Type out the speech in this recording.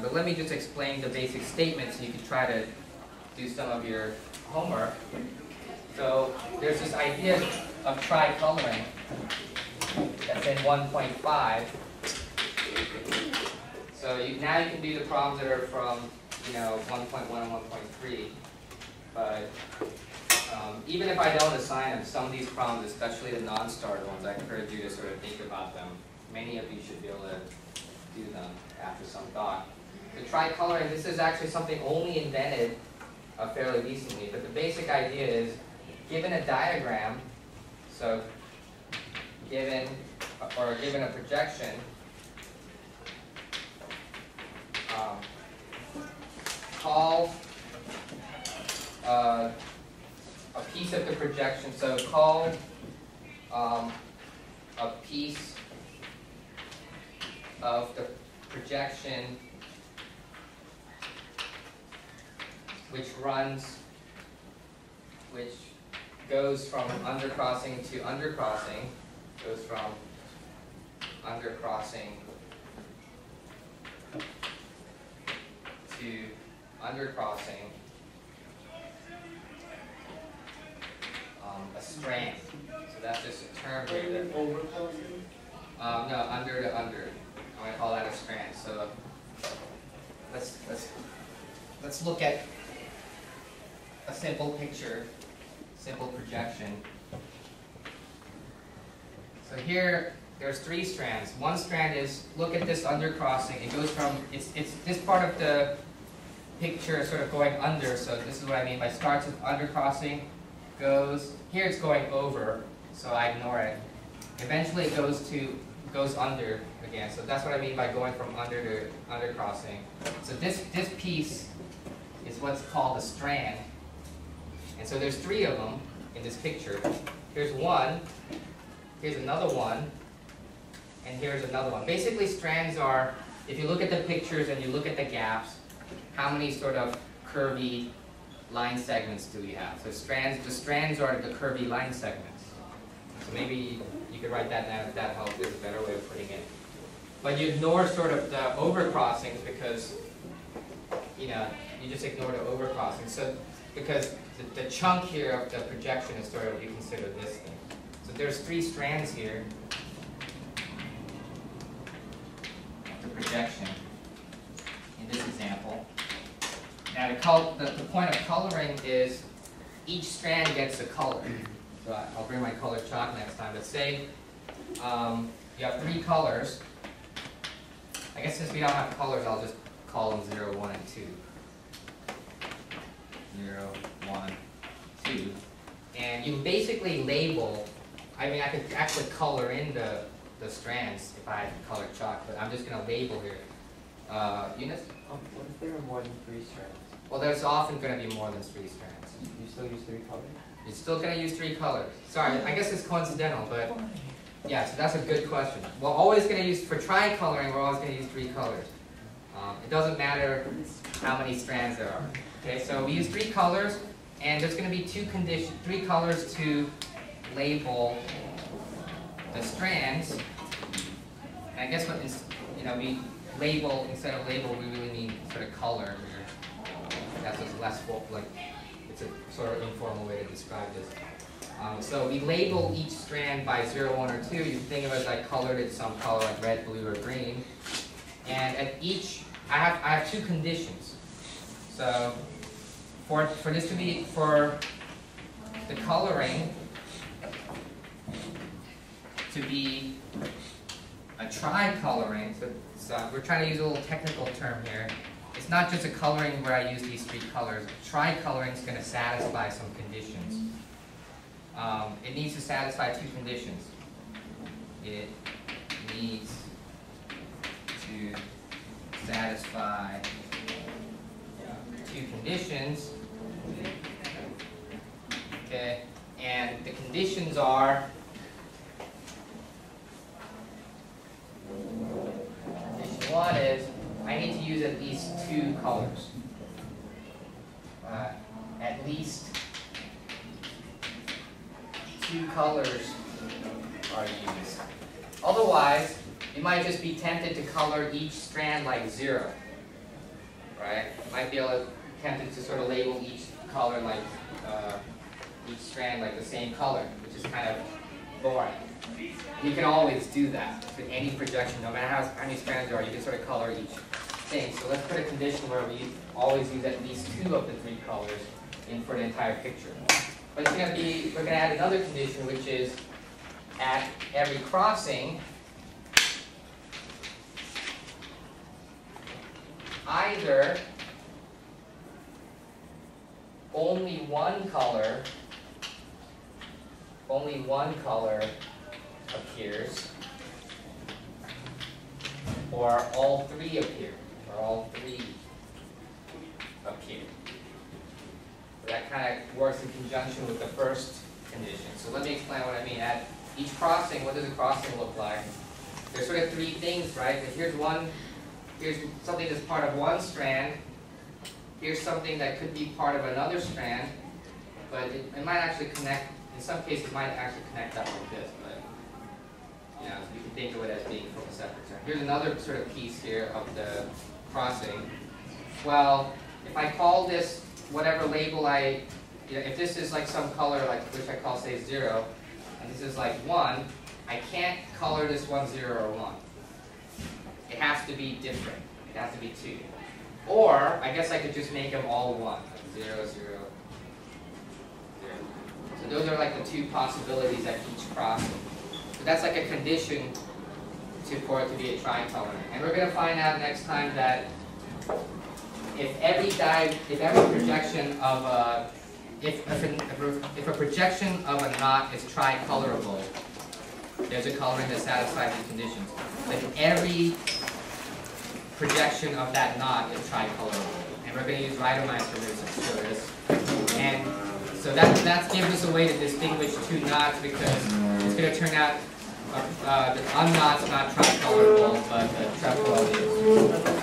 one, but let me just explain the basic statement so you can try to do some of your homework. So there's this idea of tricoloring that's in 1.5. So now you can do the problems that are from 1.1 and 1.3. But even if I don't assign them, some of these problems, especially the non-starter ones, I encourage you to sort of think about them. Many of you should be able to do them after some thought. The tricoloring, this is actually something only invented fairly recently, but the basic idea is, given a diagram, so given a projection, call a piece of the projection, so call a piece of the projection which goes from undercrossing to undercrossing, goes from undercrossing to undercrossing a strand. So that's just a term here. No, under to under. I'm going to call that a strand. So let's look at a simple picture, simple projection. So here there's 3 strands. One strand is, look at this undercrossing. It goes from, it's this part of the picture sort of going under. So this is what I mean by starts with undercrossing, goes, here it's going over, so I ignore it. Eventually it goes under again. So that's what I mean by going from under to undercrossing. So this piece is what's called a strand. And so there's 3 of them in this picture. Here's one, here's another one, and here's another one. Basically strands are, if you look at the pictures and you look at the gaps, how many sort of curvy line segments do we have? So the strands are the curvy line segments. So maybe you could write that down if that helps. There's a better way of putting it. But you ignore sort of the overcrossings because, you just ignore the overcrossing. So because the chunk here of the projection is sort of what you consider this thing. So there's 3 strands here of the projection in this example. Now the point of coloring is each strand gets a color. So I'll bring my colored chalk next time. But say you have 3 colors. I guess since we don't have colors, I'll just call them 0, 1, and 2. 0, 1, 2. And you basically label, I mean I could actually color in the strands if I had colored chalk, but I'm just going to label here. Units? What if there are more than 3 strands? Well, there's often going to be more than 3 strands. You still use 3 colors? You're still going to use 3 colors. Sorry, I guess it's coincidental, but yeah, so that's a good question. We're always going to use, for tricoloring, we're always going to use 3 colors. It doesn't matter how many strands there are. Okay, so we use 3 colors, and there's going to be 3 colors to label the strands. And I guess what we label, instead of label, we really mean sort of color here. That's what's less it's a sort of informal way to describe this. So we label each strand by 0, 1, or 2. You can think of it as I colored it some color like red, blue, or green. And at each, I have 2 conditions. So for this to be, for the coloring to be a tricoloring, so we're trying to use a little technical term here. It's not just a coloring where I use these 3 colors. Tricoloring is going to satisfy some conditions. It needs to satisfy 2 conditions. It needs to satisfy 2 conditions. Okay, and the conditions are, condition 1 is I need to use at least 2 colors. At least 2 colors are used. Otherwise, you might just be tempted to color each strand like 0. right? Might be able to tempted to sort of label each color like each strand like the same color, which is kind of boring. You can always do that with any projection, no matter how many strands there are. You can sort of color each thing. So let's put a condition where we always use at least 2 of the 3 colors in for the entire picture. But it's going to be, we're going to add another condition, which is at every crossing, either only one color appears, or all 3 appear, So that kind of works in conjunction with the first condition. So let me explain what I mean. At each crossing, what does a crossing look like? There's sort of 3 things, right? Here's something that's part of one strand. Here's something that could be part of another strand, but it might actually connect. In some cases, it might actually connect up like this, but you know, so you can think of it as being from a separate strand. Here's another sort of piece here of the crossing. Well, if I call this whatever label if this is like some color, like which I call say 0, and this is like 1, I can't color this one 0 or 1. It has to be different. It has to be 2. Or I guess I could just make them all 1, like 0, 0, 0. So those are like the 2 possibilities at each crossing. So that's like a condition for it to be a tricolor. And we're going to find out next time that if every projection of if a projection of a knot is tricolorable, there's a coloring that satisfies the conditions. But every projection of that knot is tricolorable. And we're going to use Reitemeister to show this. And so that gives us a way to distinguish 2 knots, because it's going to turn out the unknot's not tricolorable, but the trefoil is.